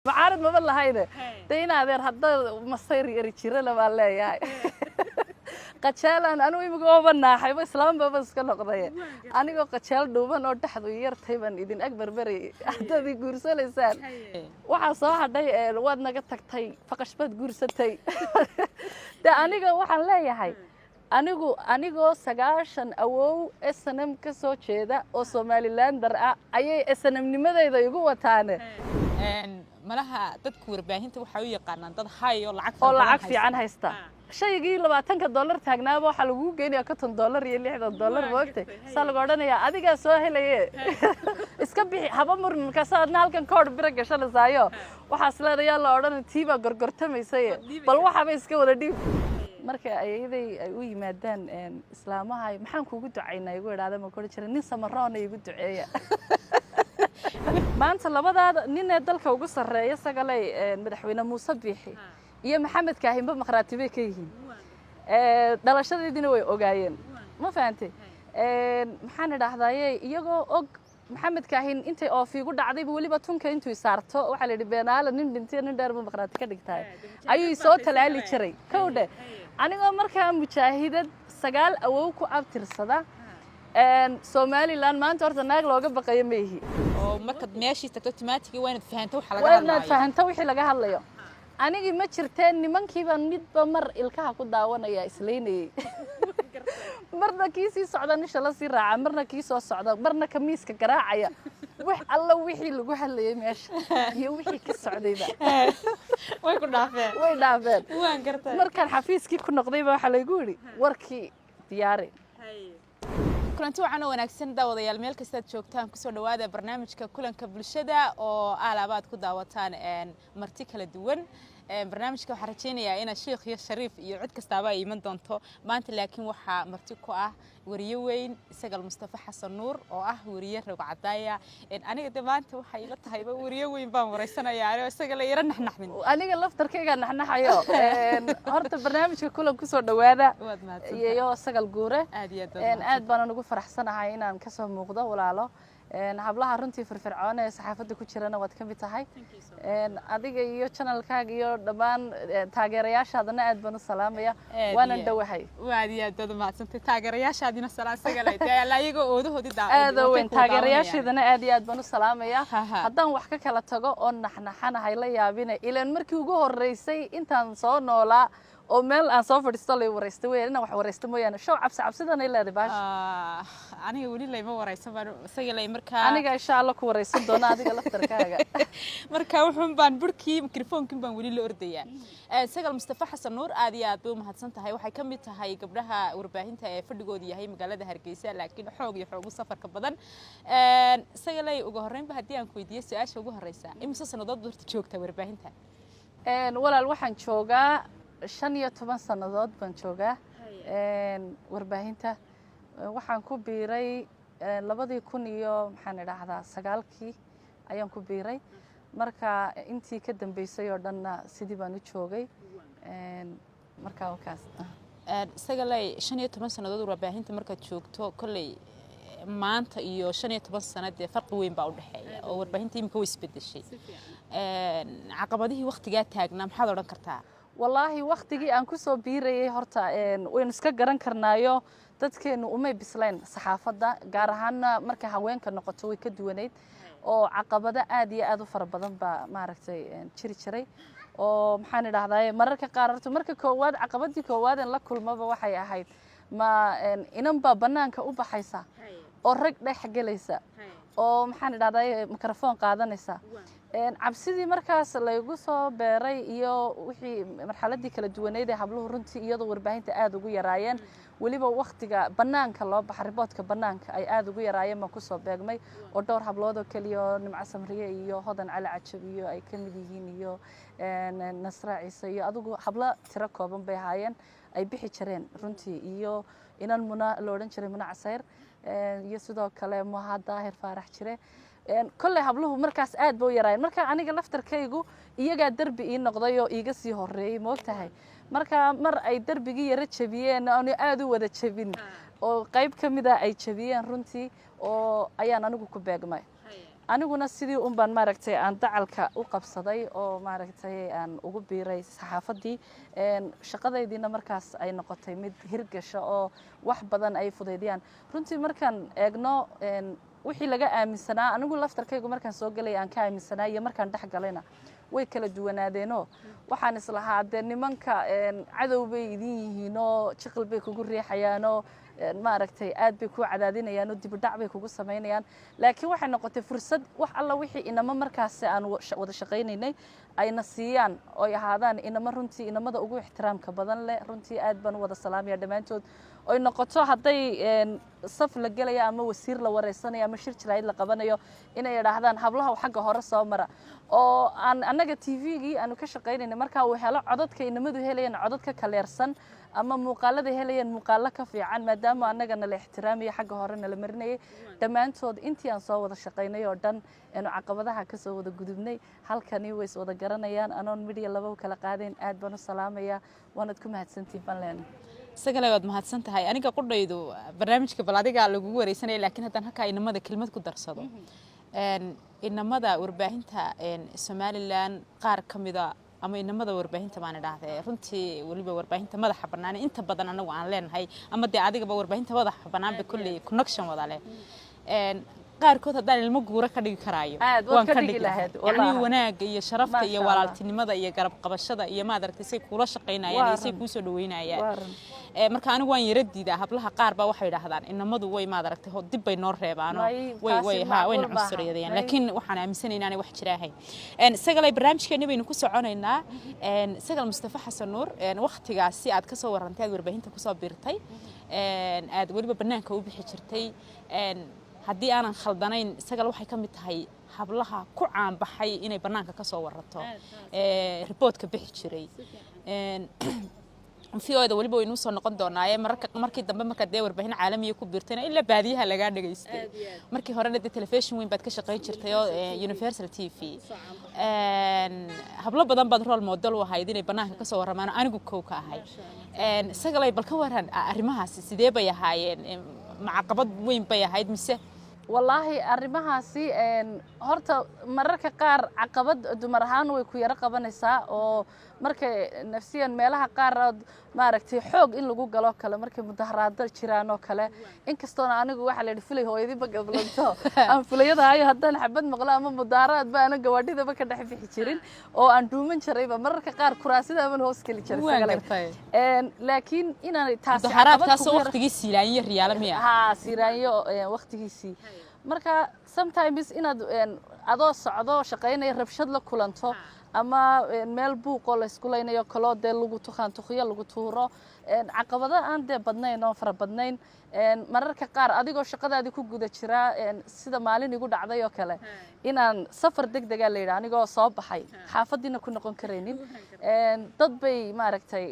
معارض ما بالله هيدا دينا هذا هذا مصير يرجع لما لا يا قتشالا أنا ويمكن بنا حيب إسلام بس كله قضية أنا قتشال دوبنا ودحض ويرتيبا إذن أكبر بري هذا ذي جورس لسان وحصاح ده الواد نقطك تي فقشبت جورس تي ده أنا وحن لا يا هاي أنا سجاشن أو SNM كسو كذا أو سوماليلاند درع أي SNM لماذا إذا يقوى تانه malaha dadku warbaahinta waxa uu yaqaanaan dad hay oo lacag fiican haysta shaygii $20 taagnaaba waxa lagu geenayaa $50 iyo $60 waqti salaga odhanaya adiga soo helaye iska bixi haba murmin ka saadna halkan kood bira gashanaysayo waxa isleedahay la odhan tiiba gorgortamaysay bal waxa bay iska wada dhiib marka ayaday ay u yimaadaan islaamaha maxaan kuugu ducaynaa igu yiraahdo ma kor jirin nin samaroona igu duceeya maanta labadaada nin ee dalka ugu sareeya sagalay madaxweyne Muuse Biixi iyo Maxamed Kaahinba maqraatibay ka yihiin dhalashadeedina way ogaayeen ma fahamtay maxaan idhaahdaaye iyagoo og Maxamed Kaahin intay oofigu dhacdayba waliba tunka intuu saarto waxa la yidhi beenaala nin dhintay nin dheer maqraati ka dhigtay ayuu soo talaali jiray kowdhe anigoo markaa mujaahidad 9 awow ku abtirsada Somaliland maanta horta naag looga baqayo meehi oo marka meeshii tagto timaatigii waynad fahanto waxa laga hadlayo waynad fahanto wixii laga hadlayo anigi ma jirteen nimankiiba midba mar ilkaha ku daawanaya isleynay marna kiisi socda nisha la sii raaca marna kii soo socda marna kamiiska garaacaya wax alla wixii lagu hadlayay meesha iyo wixii ka socdayba way ku dhaafeen waan gartay markaan xafiiskii ku noqdayba waxa la igu yiri warkii diyaari kulanti waxaan wanaagsan daawadayaal meel kasta joogtaan ku soo dhawaada barnaamijka kulanka bulshada oo alaabad ku daawataan marti kala duwan barnaamijka waxa rajaynayaa in Sheekh iyo Shariif iyo cid kastaaba ay iman doonto maanta laakiin waxa marti ku ah wariye weyn Sagal Mustafa Xasan Nuur oo ah wariye rog cadaaya aniga maanta waxa ila tahay wariye weyn baan wareysanayaa isaga la yara naxnaxmin aniga laftarkayga naxnaxayo horta barnaamijka kulan ku soo dhawaada iyo Sagal Guure aad baan ugu faraxsanahay inaan ka soo muuqdo walaalo hablaha runtii firfircoon ee saxaafadda ku jirana wad ka mid tahay adiga iyo channelkaaga iyo dhamaan taageerayaashaadana aad baan u salaamaya waana dhawahay waad maadsantay taageerayaashaadina salaam sagalay ayaga oodahoodi aad weyn taageerayaashaadana aad iyo aad baan u salaamaya haddaan wax ka kala tago oo naxnaxanahay la yaabina ilaan markii ugu horeysay intaan soo noolaa oo meel aan soo fadhiisto lay wareystay weeyna wax wareysta mooyaan show cabsidan ay leedahay baash aniga wali lay ma wareysan baan sagalay markaa aniga insha Allah ku wareysan doona adiga laftarkaaga markaa wuxuu baan burkii mikrofoonkin baan wali la ordayaa Sagal Mustafa Xasan Nuur aad iyo aad u mahadsan tahay waxay ka mid tahay gabdhaha warbaahinta ee fadhigooda yahay magaalada Hargeysa laakiin xoog safarka badan sagalay ugu horeynba hadii aan ku weydiiyo su'aasha ugu horeysa imisa sanadood horta joogta warbaahinta walaal waxaan joogaa 15 sanadood baan joogaa warbaahinta waxaan ku biiray 2000 iyo maxaan idhaahdaa 9kii ayaan ku biiray marka intii ka dambeysay oo dhanna sidii baan u joogay marka wakaas sagalay 15 sanadood warbaahinta marka joogto kulay maanta iyo 15 sanad ee farqi weyn baa u dhaxeeya oo warbaahinta imika way isbedeshay caqabadihii waqtiga taagnaa maxaad oran kartaa والله وقتي أن كسو بيري هرتا وينسكا جران كرنايو dadkeenu umay bisleen saxaafada gaar ahaan marka haweenka noqoto way ka duwaneed oo caqabada aad iyo aad u fara badan ba maaragtay jiray oo maxaan idhaahdaa mararka qaar marka koowaad caqabadii koowaad la kulmaba waxay ahayd ma inan ba banaanka u baxaysa oo rag dhex galaysa oo maxaan idhaahdaa mikrafoon qaadanaysa cabsidii markaas lagu soo beeray iyo wixii marxaladii kala duwaneed ee habluhu runtii iyadoo warbaahinta aad ugu yaraayeen waliba waqtiga banaanka loo baxay riboodka banaanka ay aad ugu yaraayeen ma ku soo beegmay oo dhowr hablood oo kaliya Nimca Samriye iyo Hodan Cali Cajab iyo ay ka mid yihiin iyo Nasra Ciise iyo adigu habla tiro kooban bay haayeen ay bixi jireen runtii iyo inan muna la oran jiray Muna Casayr iyo sidoo kale Muhaad Daahir Faarax jire كل هبلوه مركز آد بو يراي مركز أنا قلفتر كيجو يجا درب إيه نقضيه إيجا سيهوري موقتها مركز مر أي درب جي يرد شبيان أنا آدو وده شبين أو قيب كم إذا أي شبيان رنتي أو أيان أنا جو كباج ماي aniguna sidii un baan maaragtay aan dacalka u qabsaday oo maaragtay aan ugu biiray saxaafaddii shaqadaydiina markaas ay noqotay mid hirgasho oo wax badan ay fudaydiyaan runtii markaan eegno wixii laga aaminsanaa anigu laftarkaygu markaan soo galay aan ka aaminsanaa iyo markaan dhex galayna way kala duwanaadeeno waxaan islahaa dee nimanka cadow bay idin yihiinoo jiqil bay kugu riixayaanoo maaragtay aad bay ku cadaadinayaan oo dibudhac bay kugu samaynayaan laakiin waxay noqotay fursad wax alla wixii inama markaas aan wada shaqaynaynay ayna siiyaan oo ay ahaadaan inama runtii inamada ugu ixtiraamka badan leh runtii aad baan u wada salaamaya dhammaantood oy noqoto hadday saf la gelaya ama wasiir la wareysanayo ama shir jiraayid la qabanayo inay idhaahdaan hablaha xagga hore soo mara oo aan annaga tvgii aanu ka shaqaynayna markaa uu helo codadka inamadu helayaan codad ka kaleersan ama muuqaalada helayaan muuqaalo ka fiican maadaama annagana la ixtiraamaya xagga horena la marinayay dhammaantood intii aan soo wada shaqaynay oo dhan aanu caqabadaha ka soo wada gudubnay halkani way is wada garanayaan anoon midhiya laba u kala qaadayn aad baan u salaamaya waanad ku mahadsantihin banleen isagale waad mahadsan tahay aniga qudhaydu barnaamijka bal adiga lagu wareysanaya laakiin haddaan halkaa inamada kelmad ku darsado inamada warbaahinta Somaliland qaar ka mida ama inamada warbaahinta baan idhaahdee runtii waliba warbaahinta madaxa bannaan inta badan anagu aan leenahay ama dee adigaba warbaahinta madaxa bannaan ba kulli connection wada leh qaarkood haddaan ilmo guura ka dhigi karaayo waan ka dhigi lahayd yani wanaagga iyo sharafta iyo walaaltinimada iyo garab qabashada iyo maad aragtay say kula shaqaynayaan iyo say kuu soo dhaweynayaan marka anigu waan yara diidaa hablaha qaar baa waxay yidhaahdaan inamadu way maad aragtay dib bay noo reebaano wayna cunsuriyadayaan laakiin waxaan aaminsanayn inaanay wax jira ahayn sagalay barnaamijkeena baynu ku soconaynaa sagal Mustafa Xasan Nuur waqtigaasi aad ka soo warantay aad warbaahinta ku soo biirtay aad waliba banaanka u bixi jirtay haddii aanan khaldanayn sagal waxay ka mid tahay hablaha ku caan baxay inay banaanka ka soo warato reportka bixi jiray fiyoda waliba waynu soo noqon doonaa markii dambe marka dee warbaahin caalamiga ku biirtayna ila baadiyaha laga dhageystay markii horena dee television weyn baad ka shaqayn jirtay oo Universal TV hablo badan baad role model u ahayd inay banaanka ka soo waramaan anigu koow ka ahay sagalay bal ka waran arrimahaasi sidee bay ahaayeen macaqabad weyn bay ahayd mise والله arrimahaasi horta mararka qaar caqabad dumar ahaan way ku yara qabanaysaa oo markay nafsiyan meelaha qaar maaragtay xoog in lagu galo kale markay mudaharaad jiraan oo kale inkastoo anigu waxa la dhifilay hooyadii bagablanto aan fulayada ayo haddaan xabad maqla ama mudaharaad baan gawadhidaba ka dhex bixi jirin oo aan dhuuman jirayba mararka qaar kuraasida ama hoos kali jiray laakiin inaan taas mudaharaadkaas waqtigiisa ilaaniyo riyaalamiya ha siiraanyo waqtigiisa marka sometimes inaad adoo socdo shaqaynay rabshad la kulanto ama meel buuq oo la isku leynayo kala de lagu tuqaantuqiyo lagu tuuro caqabada aan de badnayn oo fara badnayn mararka qaar adigoo shaqadaadi ku guda jira sida maalin igu dhacday oo kale inaan safar degdeg ah leeyahay anigoo soo baxay xaafadina ku noqon kareenin dad bay maaragtay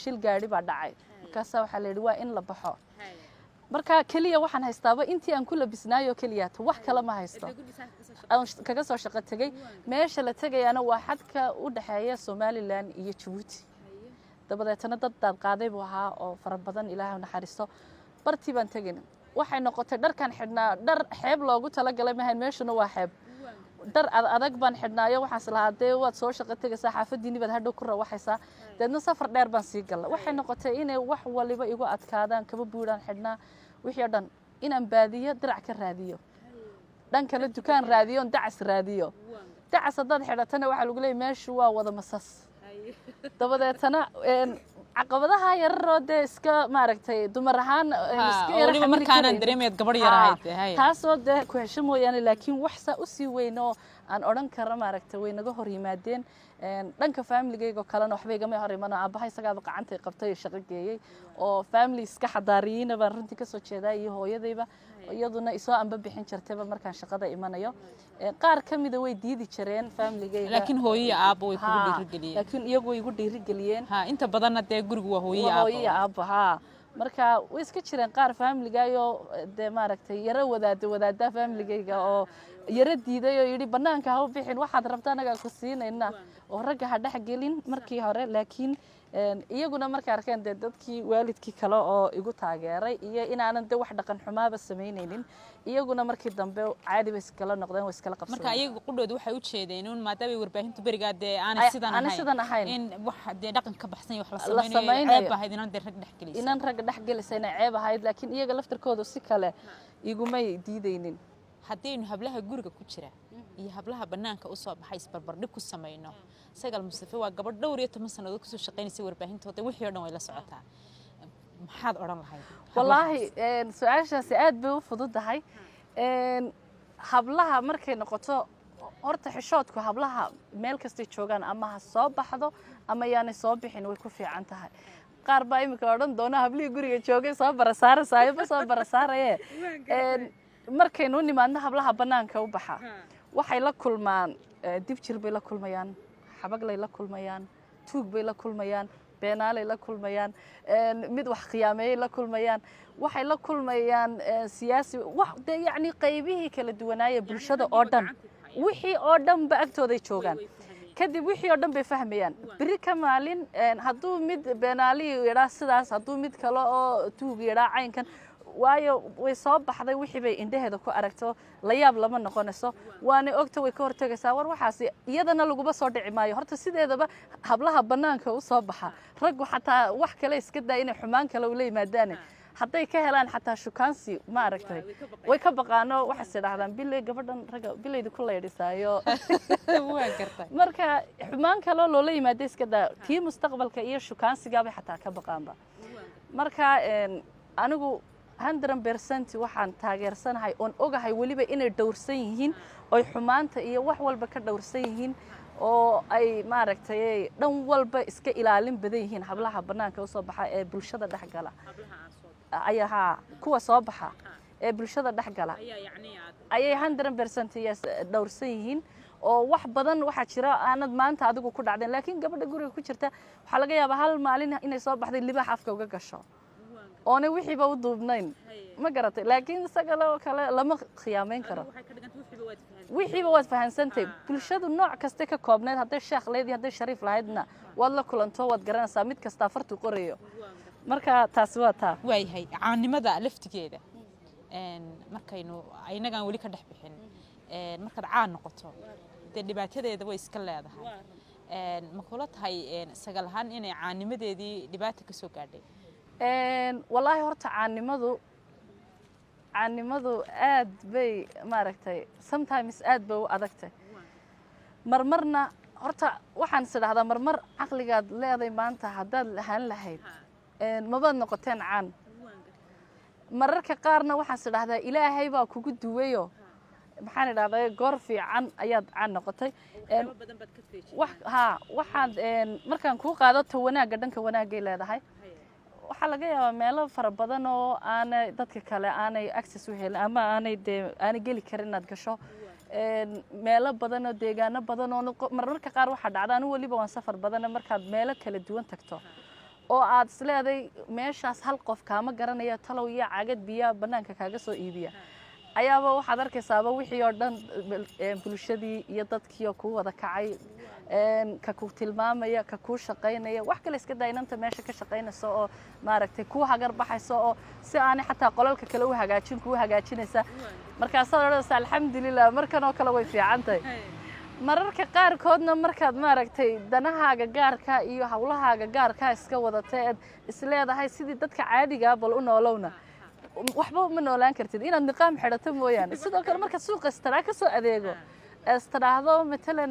shil gaari baa dhacay markaas waxa la yiri waa in la baxo marka kaliya waxaan haystaaba intii aan ku labisnaayo kaliya wax kale ma haysto aan kaga soo shaqo tagay meesha la tagayana waa xadka u dhaxeeya Somaliland iyo Djibouti dabadeetana dad qaaday buu ahaa oo fara badan Ilaahay naxariisto bartii baan tagaynaa waxay noqotay dharkan xidhnaa dhar xeeb loogu tala galay maahan meeshuna waa xeeb dar adag baan xidhnaayo waxaan islahaday waad soo shaqo tagaysaa xaafadiini baad hadhow ku rawaxaysaa dadna safar dheer baan sii galay waxay noqotay inay wax waliba igu adkaadaan kaba buuraan xidhnaa wixii dhan inaan baadiyo dirac ka raadiyo dhan kale dukaan raadiyo dacas raadiyo dacas dad xidhatana waxa lagu leeyahay meeshu waa wada masas dabadeetana caqabadaha yararoo de iska maaragtay dumar ahaan iska waliba markaan dareemeed gabar yarahayd taasoo de ku hesho mooyaan laakiin wax sa u sii weyn oo aan oran karo maaragtay way naga hor yimaadeen dhanka familygayga kalena waxba igama hor iman aabahay isagaaba gacantay qabtay shaqo geeyay oo family iska xadaariyina baan runtii ka soo jeedaa iyo hooyadayba iyaduna isoo anba bixin jirtayba markaan shaqada imanayo qaar kamida way diidi jireen familygayga laakiin hooyo aabo way kugu dhiirigeliyeen laakiin iyagu way igu dhiirigeliyeen inta badanna dee gurigu waa hooyo aabo marka way iska jireen qaar familygaayo de maaragtay yara wadaada familygayga oo yara diiday oo yidhi bannaanka ha u bixin waxaad rabta anagaa ku siinayna oo ragga ha dhex gelin markii hore laakiin iyaguna markay arkeen dee dadkii waalidkii kale oo igu taageeray iyo inaanan de wax dhaqan xumaaba samaynaynin iyaguna markii dambe caadi bay iskala noqdeen way iskala qabsadeen marka iyagu qudhooda waxay u jeedeen in maadaama warbaahintu berigaa dee aanay sidan ahayn in wax dee dhaqan ka baxsan wax la samaynayo ceeb ahayd inaan rag dhex gelisay inaan rag dhex gelisay ceeb ahayd laakiin iyaga laftirkoodu si kale igumay diidaynin haddaynu hablaha guriga ku jira iyo hablaha bannaanka u soo baxay isbarbardhig ku samayno Sagal Mustafa waa gabadh dhowr iyo 10 sanadood kusoo shaqaynaysa warbaahintooda wixii oo dhan way la socotaa maxaad oran lahayd wallahi su'aashaasi aad bay u fududahay hablaha markay noqoto horta xishoodku hablaha meel kasta joogaan ama ha soo baxdo ama yaanay soo bixin way ku fiican tahay qaar baa imika odhan doona hablihii guriga joogay soo barasaaraye markaynu nimaadno hablaha bannaanka u baxa waxay la kulmaan dib jir bay la kulmayaan xabaglay la kulmayaan tuug bay la kulmayaan beenaalay la kulmayaan mid wax khiyaameeyay la kulmayaan waxay la kulmayaan siyaasi wax yacni qaybihii kala duwanaaya bulshada oo dhan wixii oo dhan ba agtooday joogaan kadib wixii oo dhan bay fahmayaan biri ka maalin hadduu mid beenaali yidhaa sidaas hadduu mid kale oo tuug yidhaa caynkan waayo way soo baxday wixii bay indhaheeda ku aragto la yaab lama noqonayso waana ogta way ka hortagaysaa war waxaas iyadana laguba soo dhici maayo horta sideedaba hablaha bannaanka u soo baxa raggu xataa wax kale iska daa inay xumaan kale ula yimaadaan hadday ka helaan xataa shukaansi ma aragtay way ka baqaano waxaas idhaahdaan bilay gabadhan ragga bilaydi ku leedhisaayo marka xumaan kale loola yimaada iska daa kii mustaqbalka iyo shukaansigaabay xataa ka baqaanba marka anigu 100% waxaan taageersanahay oon ogahay waliba inay dhowrsan yihiin oo xumaanta iyo wax walba ka dhowrsan yihiin oo ay maaragtay dhan walba iska ilaalin badan yihiin hablaha bannaanka u soo baxa ee bulshada dhexgala ayaha kuwa soo baxa ee bulshada dhexgala ayay 100% yes dhowrsan yihiin oo wax badan waxa jira aanad maanta adigu ku dhacdeen laakiin gabadha guriga ku jirta waxa laga yaabaa hal maalin inay soo baxday libaax afka uga gasho oona wixiiba u duubnayn ma garatay laakiin isagoo kale lama khiyaameyn karo wixiiba waad fahansantay bulshadu nooc kasta ka koobneed hadday sheekh leedahay hadday shariif lahaydna waad la kulanto waad garanaysaa mid kasta fartu qorayo marka taasi waa taa waayahay caanimada laftigeeda markaynu aynagaan weli ka dhex bixin markaad caan noqoto dee dhibaatadeeda way iska leedahay ma kula tahay sagal ahaan inay caanimadeedii dhibaato ka soo gaadhay wallaahi horta caanimadu aad bay maaragtay sometimes aad bay u adagtay marmarna horta waxaan is idhahdaa marmar caqligaad leeday maanta haddaad lahaan lahayd mabaad noqoteen caan mararka qaarna waxaan is idhahdaa ilaahay baa kugu duwayo maxaan idhahdaa goor fiican ayaad caan noqotay waxaad markaan kuu qaado ta wanaagga dhanka wanaagay leedahay waxaa laga yaabaa meelo fara badan oo aanay dadka kale aanay access u helin ama aanay geli karin inaad gasho meelo badan oo deegaano badan oo marmarka qaar waxaa dhacda anigu weliba waan safar badan markaad meelo kala duwan tagto oo aad isleeday meeshaas hal qof kaama garanaya talow iyo cagad biyaa bannaanka kaaga soo iibiya ayaaba waxaad arkaysaaba wixii oo dhan bulshadii iyo dadkii oo kuu wada kacay ka ku tilmaamaya ka ku shaqaynaya wax kale iska daynanta meesha ka shaqaynayso oo maaragtay ku hagar baxayso oo si aan xataa qolalka kale u hagaajin ku hagaajinaysa markaas oo alxamdulillah markan oo kale way fiicantahay mararka qaar koodna markaad maaragtay danahaaga gaarka iyo hawlahaaga gaarka iska wadatay isleedahay sidii dadka caadiga bal u noolowna waxba ma noolaan kartid inaad niqaam xidhato mooyaan sidoo kale marka suuqa istara ka soo adeego استراحة مثلا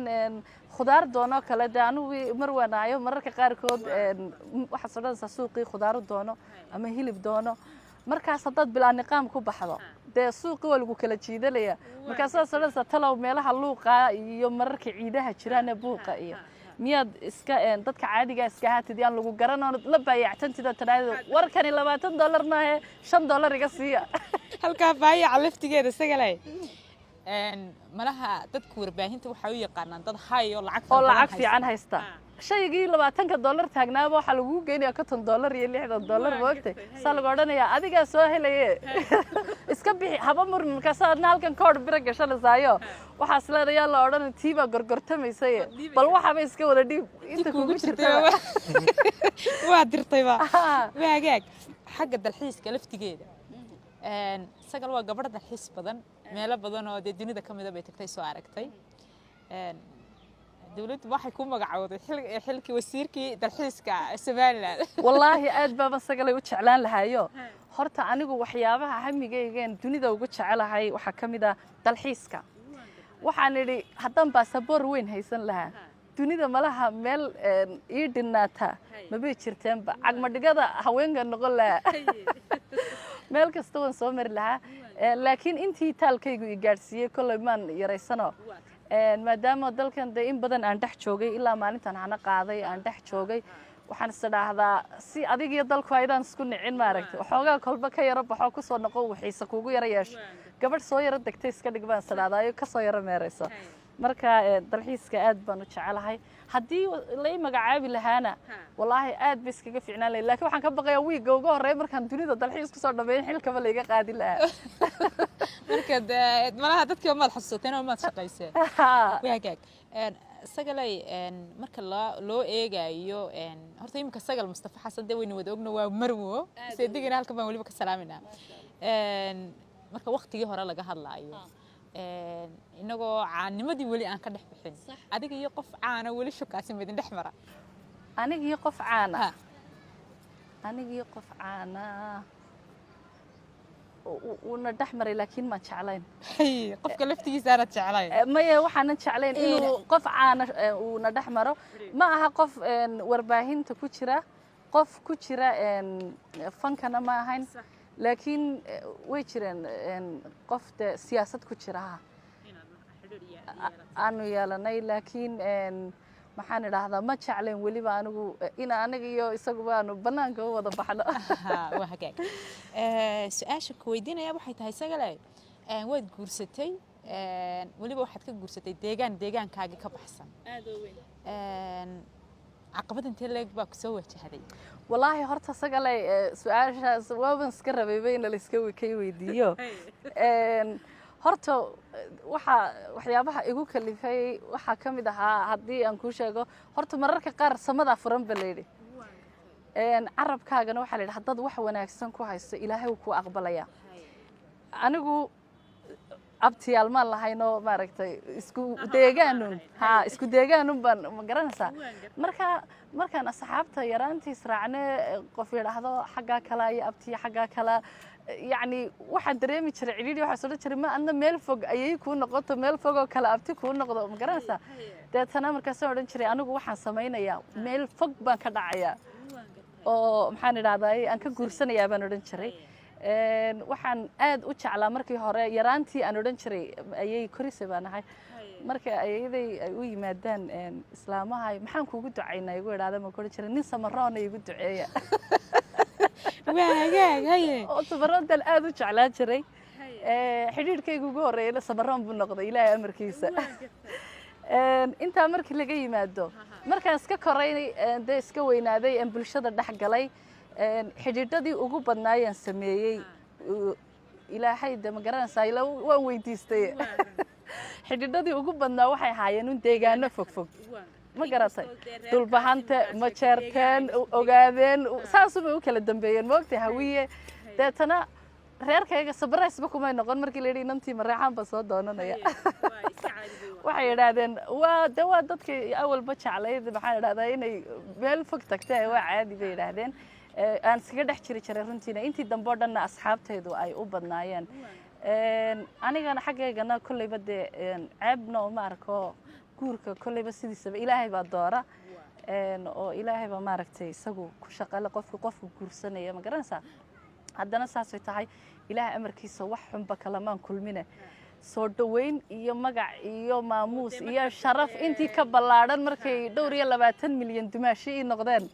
خضار دونه كلا دانو مروانايو مرة كقاركود وحصلنا سوقي خضار دونه أما هيلب دونه markaas dad bilaa niqaam ku baxdo de suuqi walgu kala jiidanaya markaas saaraysa talow meelaha luuqa iyo mararka ciidaha jiraan buuqa iyo miyaad iska dadka caadiga iska haatid aan lagu garanoo la baayactantida tanaado warkani $20 ma aha $5 iga siiya halka baayac laftigeeda sagalay malaha dadku warbaahinta waxay u yaqaanaan dad hay oo lacag fiican haysta shaygii $20 taagnaaba waxa lagu geynayaa $50 iyo $60 moogtay saa lagu odhanayaa adigaa soo helaye iska bixi haba murmi markaas aadna halkan koodh bira gashanaysayo waxaas leedayaa la odhan tiiba gorgortamaysay bal waxaba iska wada dhiib inta kugu jirta waa dirtayba waagaag xagga dalxiiska laftigeeda sagal waa gabadh dalxiis badan meelo badan oo dunida ka mid ah bay tagtay soo aragtay dawladdu waxay ku magacawday xilkii wasiirkii dalxiiska Soomaaliland wallahi aad baa sagalay u jeclaan lahayo horta anigu waxyaabaha hamigayga dunida ugu jecelahay waxa kamid ah dalxiiska waxaan idhi haddaan baasaboor weyn haysan lahaa dunida malaha meel ii dhinaata maba jirteenba cagmadhigada haweenka noqon lahaa meel kasta waan soo mari lahaa laakiin intii taalkaygu i gaadhsiiyey kolley maan yaraysano maadaama dalkan de in badan aan dhex joogay ilaa maalintan hana qaaday aan dhex joogay waxaan is dhaahdaa si adig iyo dalku aydaan isku nicin maaragtay waxoogaa kolba ka yaro baxo ku soo noqo wixiisa kuugu yaro yeesho gabadh soo yaro degtay iska dhig baan is dhahdaayo ka soo yaro meerayso marka dalxiiska aad baan u jecelahay haddii la ii magacaabi lahaana wallaahi aad bay iskaga fiicnaan lahayd laakiin waxaan ka baqayaa wiigga ugu horreeya markaan dunida dalxiis ku soo dhameeyo xilkaba la iga qaadi lahaa marka malaha dadkii maad xasuusateen oo maad shaqayseen waagaag sagalay marka loo eegayo horta imika sagal Mustafa Xasan de wayna wada ogna waa marwo seedigina halka baan waliba ka salaaminaa marka waqtigii hore laga hadlaayo inagoo caanimadii weli aan ka dhex bixin adiga iyo qof caana weli shukaasi midin dhex mara aniga iyo qof caana una dhex maray laakiin ma jeclayn qofka laftigiisa aan jeclayn maya waxaan jeclayn inuu qof caana una dhex maro ma aha qof warbaahinta ku jira qof ku jira fankana ma ahayn laakiin way jireen qof siyaasad ku jira aanu yeelanay laakiin maxaan idhaahdaa ma jeclayn weliba anigu in aniga iyo isaguba aanu bannaanka u wada baxno waa hagaag su-aasha ku weydiinaya waxay tahay sagale waad guursatay weliba waxaad ka guursatay deegaankaagii ka baxsan caqabad intee leeg baa kusoo wajahday wallaahi horta sagalay su-aashaas waaban iska rabayba in la iska weydiiyo horta waxyaabaha igu kalifay waxaa ka mid ahaa haddii aan kuu sheego horta mararka qaar samadaa furan ba layidhi carabkaagana waxaa la yidhi haddaad wax wanaagsan ku haysto ilaahay wuu kuu aqbalaya anigu abtiyaal maan lahaynoo maaragtay isku deegaanun baan ma garanaysaa markaan asxaabta yaraantiis raacne qof yidhaahdo xaggaa kalaa iyo abtiya xaggaa kalaa yacni waxaan dareemi jiray cidhiidhi waxaa soo jiray ma adna meel fog ayay kuu noqoto meel fogoo kale abti kuu noqdo ma garanaysaa deetana markaasaan odhan jiray anigu waxaan samaynayaa meel fog baan ka dhacayaa oo maxaan idhahdaa aan ka guursanayaa baan odhan jiray waxaan aad u jeclaa markii hore yaraantii aan odhan jiray ayay korise baan ahay marka ayaday ay u yimaadaan islaamaha maxaan kuugu ducaynaa igu idhaahda ma odhan jiray nin samaroona igu duceeya oo samaroontan aad u jeclaan jiray xidhiidhkayga ugu horreeyana samaroon buu noqday ilaahay amarkiisa intaa markii laga yimaado markaan iska koraynay dee iska weynaaday aan bulshada dhex galay xidhiidhadii ugu badnaayaan sameeyey ilaahay de ma garanaysaa waan weydiistay xidhiidhadii ugu badnaa waxay ahaayeen un deegaano fogfog ma garatay dulbahante ma jeerteen ogaadeen saasubay u kala dambeeyeen moogtay hawiye deetana reerkayga sabraysba kumay noqon markii la yidhi inantii mareexaan baa soo doonanaya waxay idhaahdeen waa dadkii awalba jeclayd maxaan idhahdaa inay meel fog tagtay waa caadi bay idhaahdeen aan iskaga dhex jiri jiray runtiina intii dambe oo dhanna asxaabtaydu ay u badnaayeen anigana xaggaygana kolleyba dee ceebna uma arko guurka kolleyba sidiisaba ilaahay baa doora oo ilaahay baa maaragtay isagu ku shaqale qofku guursanaya ma garanaysaa haddana saasay tahay ilaahay amarkiisa wax xunba kalamaan kulmine soo dhaweyn iyo magac iyo maamuus iyo sharaf intii ka ballaadhan markay dhowr iyo 20 milyan dumaashi ii noqdeen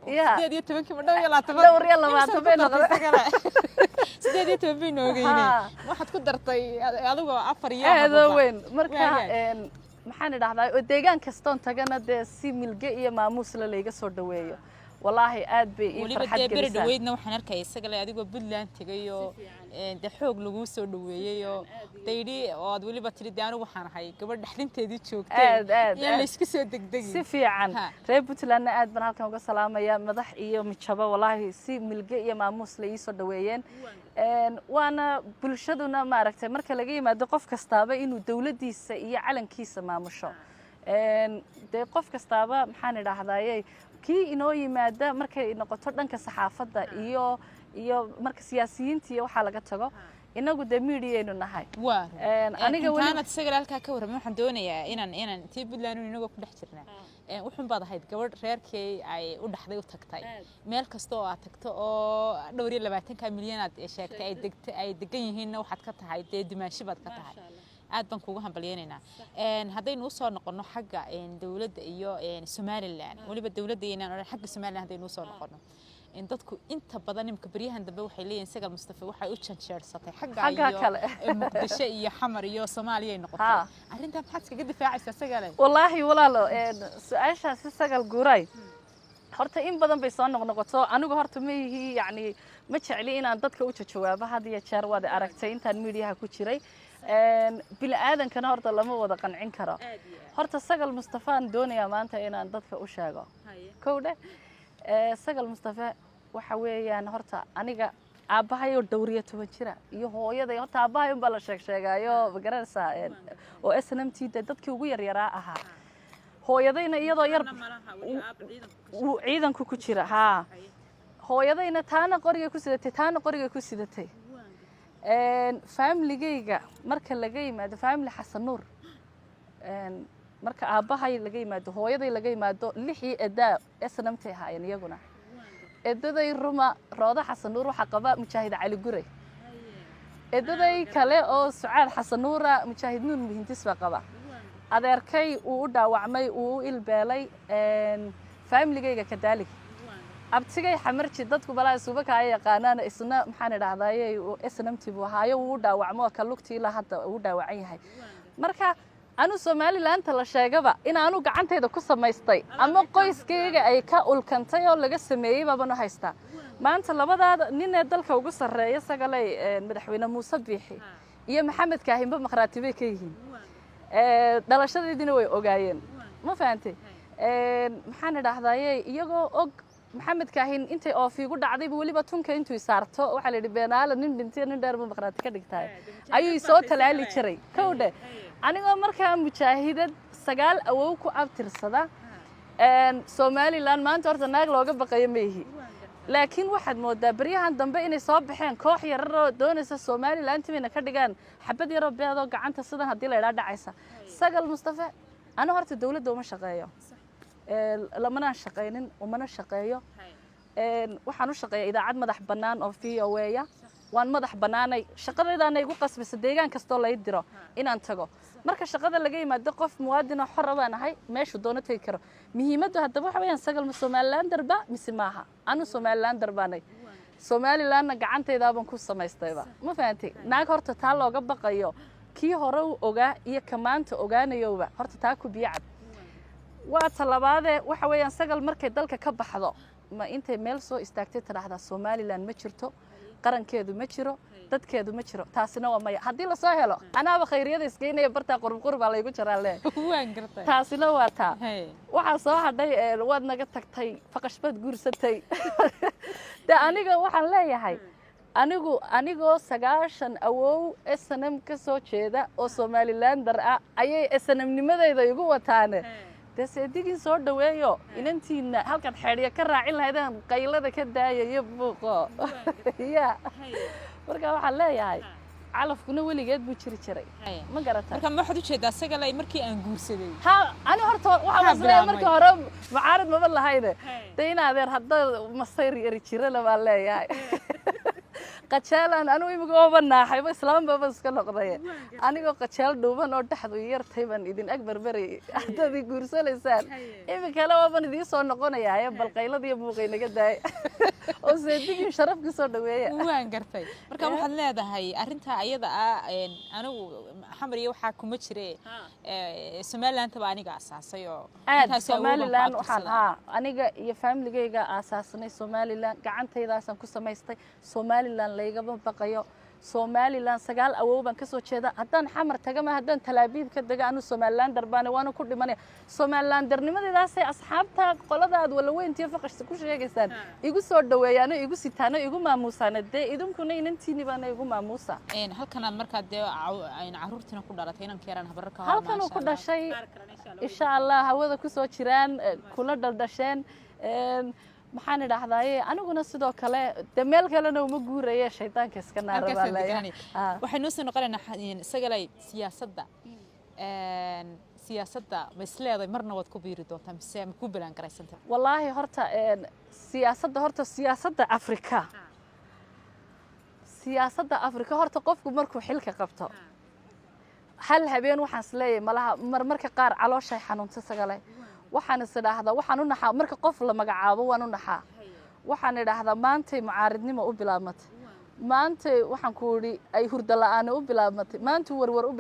يا 18 دور يلا ما تبين sideedii toban oogayni waxaad ku dartay adigoo afar iyo aad weyn marka maxaan idhahdaa oo deegaan kastoon tagana dee si milge iyo maamuus la leega soo dhaweeyo والله آد بي فرحة برد ويدنا وحنا نركي السجل هذيك بدلان تجيو ده حوج لجوس ودويو تيري واد ولي بتري دانو وحنا هاي قبل دحين تدي تشوك يعني إسكسر دقدقي سفي عن ريبوت لنا آد بنالكم قصة سلامة يا مدح إيو متشابه والله سي ملقي يا ماموس ليسو دويين وأنا بلشدنا ما ركت مركل لقي ما دقف كستابة إنه دولة دي سئية علن كيس ما مشوا دقف كستابة محن رهضايي كي إنه يمادة مركل نقطة دنك صحافة iyo marka siyaasiyiinta iyo waxa laga tago inagu damiiriyaynu nahay aniga wanaad sagalka ka warramay waxaan doonayaa inaan Puntland inagu ku dhex jirnaa wuxuu baadahayd gabadh reerkay ay u dhaxday u tagtay meel kasto oo aad tagto oo dhowr iyo 20 milyan aad sheegtay ay degan yihiin waxaad ka tahay dimaasho baad ka tahay aad baan kugu hambalyeynaa haddaynu soo noqono xagga dawladda iyo Somaliland waliba dawladda inaan xagga Somaliland haddaynu soo noqono in dadku inta badan imka bariyahan dambe waxay leeyihiin sagal Mustafa waxay u janjeersatay xagga iyo Muqdisho iyo Xamar iyo Soomaaliya noqotay arrinta maxaad kaga difaacaysaa sagal wallahi walaalo su'aashaasi sagal guuray horta in badan bay soo noqnoqoto anigu horta ma yihi yani ma jecli inaan dadka u jawaabo hadiya jeer wada aragtay intaan meediyaha ku jiray bil aadankana horta lama wada qancin karo horta sagal Mustafa aan doonaya maanta inaan dadka u sheego kowde sagal Mustafa waxa weeyaan horta aniga aabahay oo dhowriyo 10 jira iyo hooyaday horta aabahay un baa la sheegayo magaranaysa oo SNMT dadkii ugu yar yaraa ahaa hooyadayna iyadoo yar ciidanku ku jira hooyadayna taana qoriga ku sidatay family-gayga marka laga yimaado family Xasan Nuur marka aabahay laga yimaado hooyaday laga yimaado 6 edaa SNMT haayeen iyaguna edaday Ruma Rooda Xasan Nuur waxa qaba Mujaahid Cali Guray edaday kale oo Sucaad Xasan Nuur Mujaahid Nuur Muhintis ba qaba adeerkay uu dhaawacmay uu ilbeelay family-gayga ka daali abtigay xamarji dadku balaa subaka ay yaqaanaan isna maxaan idhahdaayay SNMT buu haayo uu dhaawacmo ka lugtii la hadda uu dhaawacan yahay marka anu Somaliland la sheegaba in aanu gacantayda ku samaystay ama qoyskayga ay ka ulkantay oo laga sameeyay babana haysta maanta labadaada nin ee dalka ugu sareeya sagalay madaxweyne Muuse Biixi iyo Maxamed Kaahimba maqraatibay ka yihiin dhalashadeedina way ogaayeen ma fahamtay maxaan idhahdaayay iyagoo og محمد كاهن أنت أوفيقو دعدي بولي بتون كأنتو يسارتو وحلي ربنا nin dhintay nin dheer maqraati ka dhigtay ayuu soo talaali jiray kowde aniga markaa mujaahidad sagaal awow ku abtirsada Somaliland maanta horta naag looga baqayo meehi laakiin waxaad moodaa bariyahan dambe inay soo baxeen koox yar oo doonaysa Somaliland timina ka dhigaan xabad yar oo beedo gacanta sidan hadii la ilaa dhacaysa sagal Mustafa ana horta dawladda uma shaqeeyo لما شقينين وما شقيو waxaan u shaqeeyaa idaacad madax banaan oo VOA waan madax banaanay shaqadayda igu qasbis deegaan kasto la idiro inaan tago marka shaqada laga yimaado qof muwaadin oo xor ah ahay meeshu doonatay karo muhiimadu hadaba waxa weeyaan sagal Somaliland darba mise maaha anu Somaliland darbaanay Somaliland gacantayda baan ku samaystayba ma fahanti naag horta taa looga baqayo kii hore u ogaa iyo kamaanta ogaanayowba horta taa ku biyacad waa talabaade waxa weeyaan sagal markay dalka ka baxdo ma intay meel soo istaagtay tiraahdaa Somaliland ma jirto qarankeedu ma jiro dadkeedu ma jiro taasina waa maya hadii la soo helo anaaba khayriyada isgeynaya barta qurub la igu jaraalee waan gartay taasina waa taa waxa soo hadhay waad naga tagtay faqashbad guursatay aniga waxaan leeyahay anigoo 9 awow SNM ka soo jeeda oo Somaliland dar ah ayay SNM nimadayda igu wataan deedigin soo dhaweeyo inantiina halka xiriya ka raacin lahaydaan qaylada ka daayayo buuqo marka waxa leeyahay calafkuna waligeed buu jiri jiray ma garata marka ma xad u jeedaa sagalay markii aan guursaday ani horta waxa wasleeyahay markii hore mucaarad ma lahayde deena adeer hadda masayr yari jirana waa leeyahay qajaalan anu imiga oo banaaxay islaam baba iska noqday anigoo qajaal dhuuban oo dhaxdu yartay baan idin ag barbaray hadii guursanaysaan imiga la waban idin soo noqonayaa balqaylada iyo buuqay naga daay oo seedigii sharafka soo dhaweeya waan gartay marka waxaad leedahay arinta ayada ah anigu xamar iyo waxa kuma jiree Somaliland baa aniga asaasay oo Somaliland waxaan aniga iyo familygayga aasaasanay Somaliland gacantaydaasaan ku samaystay Somaliland laygaba baqayo Somaliland sagaal awow baan ka soo jeeda haddaan xamar tagama haddaan talaabiib ka daga anu Somaliland darbaan waana ku dhimanay Somaliland darnimadeedaas ay asxaabta qoladaad wala weyntii faqashta ku sheegaysaan igu soo dhaweeyaan igu sitaano igu maamuusaan idinkuna inantiini baan igu maamuusa halkan aad markaa caruurtina ku dhalatay inaan keeran habarka halkan ku dhashay insha Allah hawada ku soo jiraan kula dhaldhasheen maxaan idhaahdaa aniguna sidoo kale meel kalena uma guurayay shaydaanka iska naarabaalay waxaynu soo noqonaynaa isagalay siyaasadda ma isleedahay marna wad ku biiri doontaa mise ma ku bilaan garaysantay wallaahi horta siyaasadda Afrika horta qofku markuu xilka qabto hal habeen waxaan isleeyahay malaha marmarka qaar calooshay xanuunta sagalay waxaan isdhaahdaa waxaan u naxaa marka qof la magacaabo waan u naxaa waxaan idhaahdaa maantay mucaaridnimo u bilaabmatay maantay waxaan ku yiri ay hurdo la'aan u bilaabmatay maanta warwar u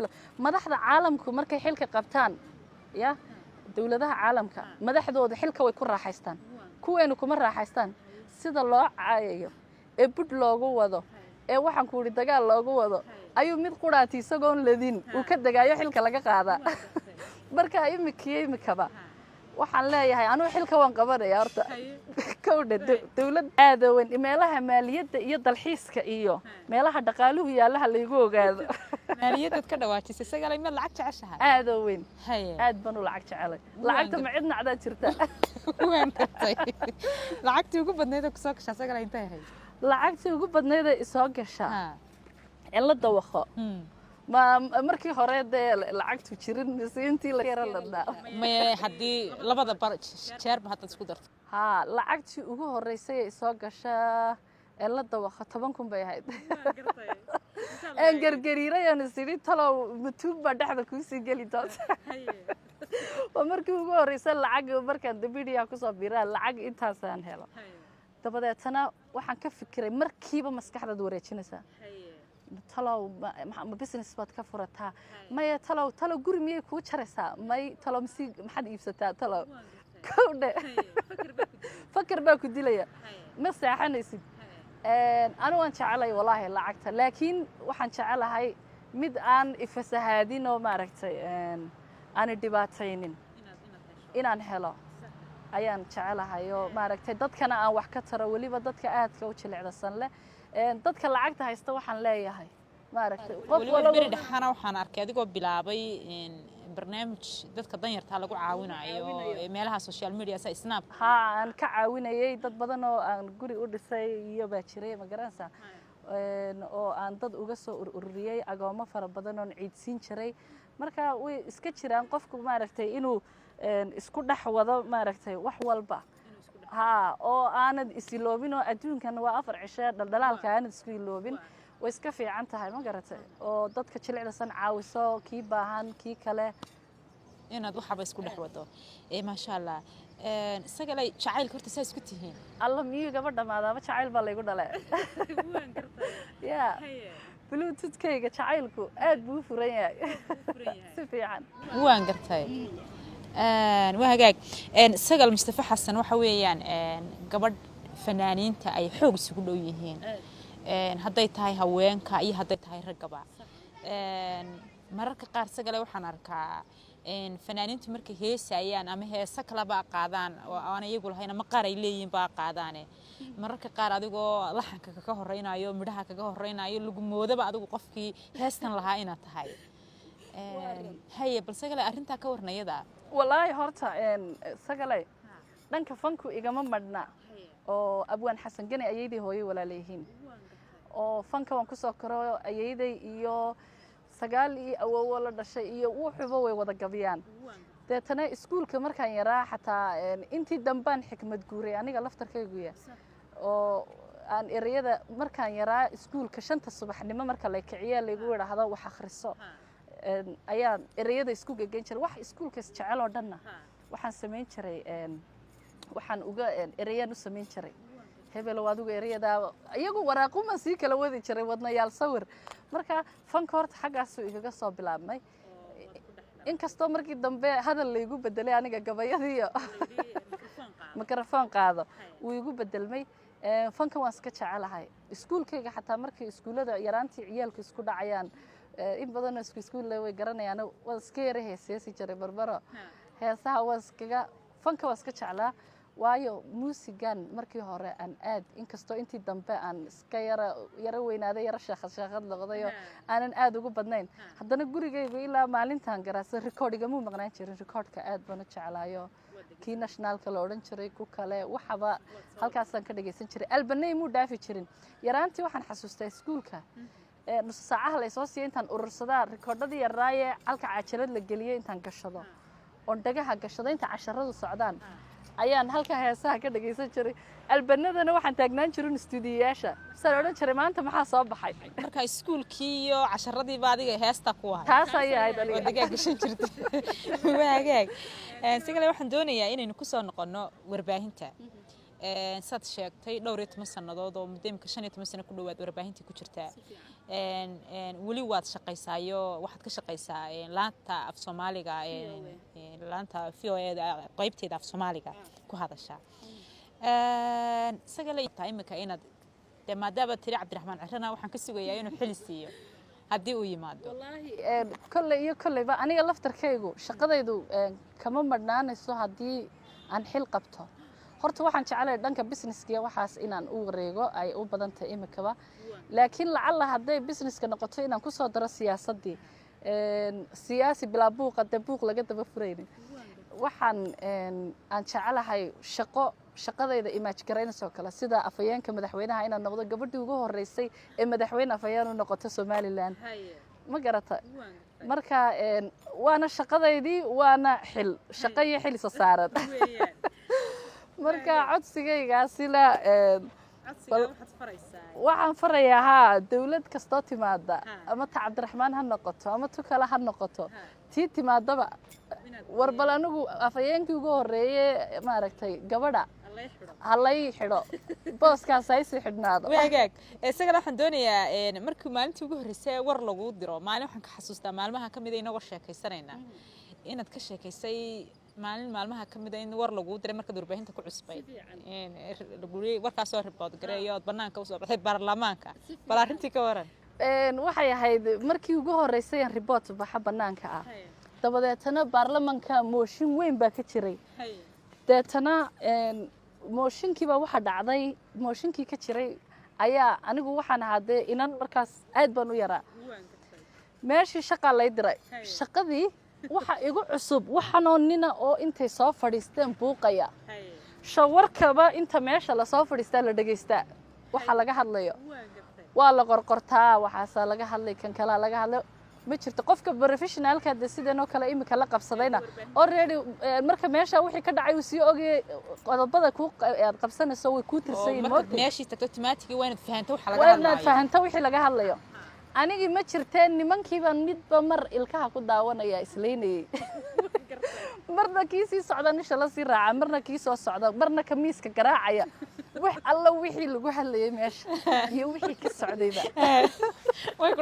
madaxda caalamku markay xilka qabtaan dawladaha caalamka madaxdooda xilka way ku raaxaystaan kuweenu kuma raaxaystaan sida loo caayayo ee bud loogu wado ee waxaan ku yiri dagaal loogu wado ayuu mid quraati isagoon ladin uu ka dagaayo xilka laga qaada marka imikaba waxaan leeyahay anu xilka waan qabanaya horta kowda dawlad aad weyn meelaha maaliyadda iyo dalxiiska iyo meelaha dhaqaaluhu yaalaha la igu ogaado maaliyadda ka dhawaajisay sagalay ma lacag jeceshahay aad weyn aad banu lacag jecelay lacagta ma cid nacda jirta waan gartay lacagtii ugu badneed ku soo gashay sagalay intay ahayd lacagtii ugu badneed soo gashay la dawaqo markii hore lacagtu jirin intii la yara ladnaa ma hadii labada jeer ba hadda isku darto lacagtii ugu horeysay soo gashaa la dawaqo 10,000 bay ahayd aan gargariiray aan sidii talow matuub ba dhaxda ku sii gali doonta waa markii ugu horeysay lacag markaan dabiidiya ku soo biiraa lacag intaas aan helo dabadeetana waxaan ka fikiray markiiba maskaxda wareejinaysa talow ma business baad ka furataa maya talow guri miyay kuu jaraysaa may talow maxaad iibsataa talow kowdhe fakir baa ku dilaya ma saaxanaysid anu waan jecelahay wallaahi lacagta laakiin waxaan jecelahay mid aan ifasahaadin oo maaragtay aan dhibaataynin inaan helo ayaan jecelahay oo maaragtay dadkana aan wax ka taro waliba dadka aadka u jilicsan leh dadka lacagta haysta waxaan leeyahay maaragtay qof walba dhaxana waxaan arkay adigoo bilaabay barnaamij dadka danyarta lagu caawinayo meelaha social media sa snap aan ka caawinayay dad badan oo aan guri u dhisay iyo baa jiray ma garanaysaa oo aan dad uga soo ururiyay agoomo fara badan oo ciidsiin jiray marka way iska jiraan qofku maaragtay inuu isku dhax wado maaragtay wax walba oo aanad isiloobin oo adduunkan waa 4 cisho dhaldhalaalka aanad isku iloobin way iska fiican tahay ma garatay oo dadka jilicsan caawiso kii baahan kii kale inaad waxba isku dhax wado ma sha Allah sagalay jacayl horta saa isku tihiin Allah miyo gabadha maadaama jacayl baa laygu dhalay waan gartay bluetoothkayga jacaylku aad buu furan yahay si fiican waan gartay وهاجاك سجل مصطفى حسن وحويان قبل فنانين تاي حوق سقولوا يهين هداي تاي هوين كاي هداي تاي رقبة مرك قار سجل وحناركا فنانين تمرك هي سايان أما هي سكلا بقى قادان وأنا يقول هنا مقارا يلين بقى قادانه مرك قار أدوكو لحن كهرينا يوم مدها كهرينا يوم لقمودة بقى أدوكو قفكي هستن لها إنا تهاي هي بس سجل أرنتا كورنا يدا والله هرتا سجلي دنك فنكو إجماع مدنا أو أبوان حسن جني أيدي هوي ولا ليهين أو فنك وانكو سكروا أيدي إيو سجالي أو ولا دشة إيو وحبوا ووضع جبيان ده تنا سكول كمر كان يرا حتى أنتي دمبان حكمة جوري أنا قلفت تركيا أو aan ereyada markaan yaraa iskuulka 5 subaxnimo marka la kiciyo lagu yiraahdo wax akhriso ayaan ereyada isku gegeyn jiray wax iskuulka jecel oo dhanna waxaan sameyn jiray waxaan uga ereyaan u sameyn jiray hebel waad uga ereyada iyagu waraaquma si kala wadi jiray wadnayaal sawir marka fanka horta xagaas igaga soo bilaabmay inkastoo markii dambe hadal la igu bedelay aniga gabayadiyo mikrofon qaado uu igu bedelmay fanka waan iska jecelahay iskuulkayga xataa markii iskuulada yaraantii ciyaalku isku dhacayaan in badan iskuul way garanayaan waan iska yara heeseesi jiray barbaro heesaha waan iskaga fanka waan iska jeclaa waayo muusigan markii hore aan aad inkastoo intii dambe aan iska yara weynaaday yara shaqad noqday aanan aad ugu badnayn haddana gurigaygu ilaa maalintan garaasay recordinga muu maqnaan jirin recordka aad baan u jeclaayo kii nationalka la odhan jiray ku kale waxaba halkaasaan ka dhageysan jiray albanay muu dhaafi jirin yaraantii waxaan xasuustaa iskuulka nus saacaha la soo siiyay intaan urursadaa recordadii yaraaye halka cajalad la geliyay intaan gashado oon dhagaha gashado inta casharadu socdaan ayaan halka heesaha ka dhageysan jiray albanadana waxaan taagnaan jirin stuudiyaasha saan odhan jiray maanta maxaa soo baxay marka iskuulkii iyo casharadii baa adiga heesta ku ahay taas ayaa ahayd aniga wadaga gashan jirtay waagaag sigale waxaan doonayaa inaynu ku soo noqono warbaahinta sad sheegtay dhowr iyo 10 sanadood oo muddo 15 sano ku dhawaad warbaahintii ku jirtaa wali waad shaqaysaayo waxaad ka shaqaysaa laanta af Soomaaliga laanta VOA qaybteeda af Soomaaliga ku hadasha sagale imika inaad maadaama tiri Cabdiraxmaan Cirana waxaan ka sugayaa inuu xil siiyo haddii uu yimaado wallahi kolleyba aniga laftarkaygu shaqadaydu kama madnaanayso haddii aan xil qabto horta waxaan jecelahay dhanka businesska waxaas inaan u wareego ay u badan tahay imikaba laakiin lacalla haday businesska noqoto inaan ku soo daro siyaasadii siyaasi bilaa buuqa buuq laga daba furaynin waxaan aan jecelahay shaqadayda image garaynayso kale sida afayeenka madaxweynaha inaan noqdo gabadhii ugu horeysay ee madaxweyne afayeen u noqoto Somaliland ma garata marka waana shaqadaydii waana xil shaqo iyo xil soo saaran marka codsigaygaasi la waxaan farayaa dawlad kastoo timaada ama ta Cabdiraxmaan ha noqoto ama tu kale ha noqoto tii timaadaba warbal anigu afayeenkii ugu horeeyay ma aragtay gabadha halay xidho booskaas ay si xidhnaado waagaag isaga waxaan doonayaa markii maalintii ugu horeysay war lagu diro maalin waxaan ka xasuustaa maalmaha kamid ah inagoo sheekaysanayna inaad ka sheekaysay maalmaha kamid ah in war lagu diray marka warbaahinta ku cusbay warkaas soo report gareeyo banaanka u soo baxay baarlamaanka bal arrintii ka waran waxay ahayd markii ugu horeysay report baxa banaanka ah dabadeetana baarlamaanka mooshin weyn baa ka jiray deetana mooshinkii baa waxa dhacday mooshinkii ka jiray ayaa anigu waxaan ahaadee inan markaas aad baan u yaraa meeshii shaqa lay diray shaqadii waxa igu cusub waxanoo nina oo intay soo fadhiisteen buuqaya shawarkaba inta meesha la soo fadhiistaa la dhageystaa waxa laga hadlayo waa la qorqortaa waxaas laga hadlay kan kala laga hadlay ma jirto qofka professionalka sideenoo kale imika la qabsadayna already marka meesha wixii ka dhacay uu sii ogay qodobada ku aad qabsanayso way ku tirsayin moodka meeshii tagto automatically waana fahanto waxa laga hadlayo waana fahanto wixii laga hadlayo anigi ma jirteen nimankiiba midba mar ilkaha ku daawanaya isleynayay marna kii sii socda nisha la sii raaca marna kii soo socda marna kamiiska garaacaya wax alla wixii lagu hadlayay meesha iyo wixii ka socdayba way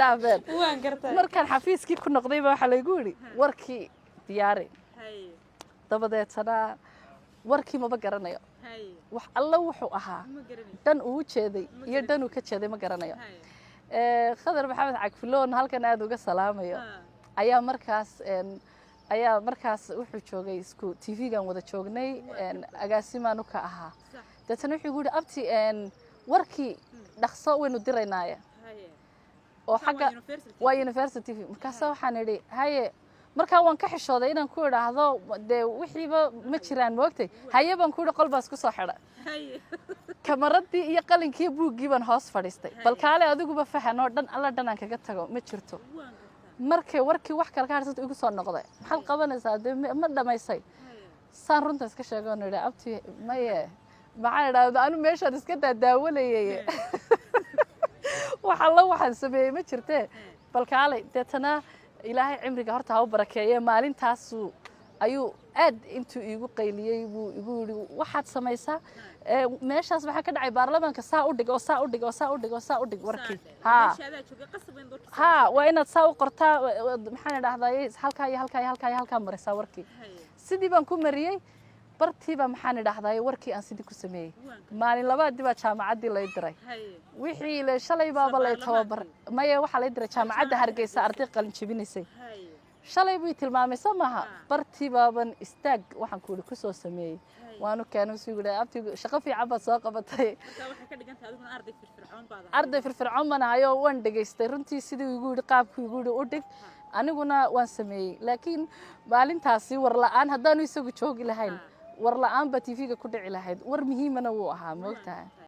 dhaafeen waan gartay markaan xafiiskii ku noqdayba waxa la igu yiri warkii diyaari dabadeetana warkii ma garanayo wax alla wuxuu ahaa dan uu jeeday iyo dan uu ka jeeday ma garanayo khadar maxamed cagfiloon halkan aad uga salaamayo ayaa markaas wuxuu joogay isku TV-gan wada joognay agaasimaan u ka ahaa dadana wuxuu yiri abti warkii dhaqso waynu diraynaa oo xagga waa university markaas waxaan idhi haye markaa waan ka xishooday inaan ku idhaahdo wixiiba ma jiraan moogtay haye baan ku idhi qol baas ku soo xidha kamaradii iyo qalinkii buuggii baan hoos fadhiistay bal kaale adiguba fahanoo dhan alla dhanaan kaga tago ma jirto markay warkii wax kale ka harsato igu soo noqday maxaad qabanaysaa ma dhamaysay saan runta iska sheegoon idhi abti maye maxaan idhaahdaa anu meeshaan iska daadaawanayay waxaan sameeyey ma jirtee bal kaalay deetana ilaahay cimriga horta ha u barakeeye maalintaasu ayuu aad intuu iigu qayliyey buu igu yidhi waxaad samaysaa meeshaas waxaa ka dhacay baarlamaanka saa u dhig oo saa u dhig oo saa u dhig oo saa u dhig warkii haa waa inaad saa u qortaa maxaan idhaahdaa halkaa iyo halkaa iyo halkaa iyo halkaa marisaa warkii sidii baan ku mariyey bartiiba maxaan idhaahdaa warkii aan sidii ku sameeyey maalin labaadii baa jaamacaddii lay diray wixii le shalay baaba lay tababar maya waxaa lay diray jaamacadda Hargeysa arday qalin jebinaysay shalay buu tilmaamay soo maaha bartii baaban istaag waxaan ku ku soo sameeyey waanu keenay soo yidhi abtigu shaqo fiican baad soo qabatay marka waxa ka dhiganta adiguna arday firfircoon baan ahayo waan dhageystay runtii sidii igu yidhi qaabku igu yidhi u dhig aniguna waan sameeyey laakiin maalintaasi war la'aan haddaanu isagu joogi lahayn war la'aan ba TV-ga ku dhici lahayd war muhiimana wuu ahaa moogtahay